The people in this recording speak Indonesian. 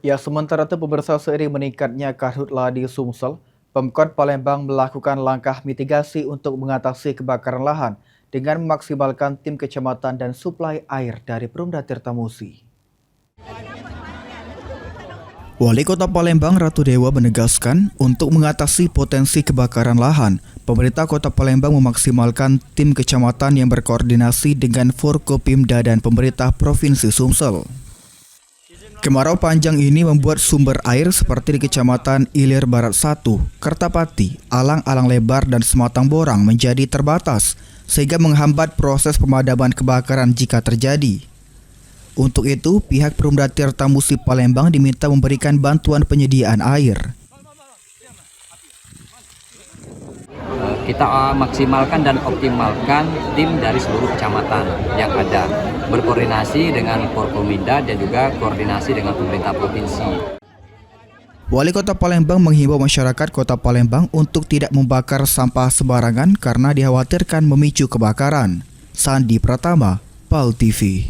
Ya, sementara itu pemirsa seiring meningkatnya karhutla di Sumsel, Pemkot Palembang melakukan langkah mitigasi untuk mengatasi kebakaran lahan dengan memaksimalkan tim kecamatan dan suplai air dari Perumda Tirtamusi. Wali Kota Palembang Ratu Dewa menegaskan untuk mengatasi potensi kebakaran lahan, pemerintah Kota Palembang memaksimalkan tim kecamatan yang berkoordinasi dengan Forkopimda dan pemerintah Provinsi Sumsel. Kemarau panjang ini membuat sumber air seperti di Kecamatan Ilir Barat 1, Kertapati, Alang-Alang Lebar, dan Sematang Borang menjadi terbatas, sehingga menghambat proses pemadaman kebakaran jika terjadi. Untuk itu, pihak Perumda Tirtamusi Palembang diminta memberikan bantuan penyediaan air. Kita maksimalkan dan optimalkan tim dari seluruh kecamatan yang ada, berkoordinasi dengan Forkominda dan juga koordinasi dengan pemerintah provinsi. Wali Kota Palembang menghimbau masyarakat Kota Palembang untuk tidak membakar sampah sembarangan karena dikhawatirkan memicu kebakaran. Sandi Pratama, PAL TV.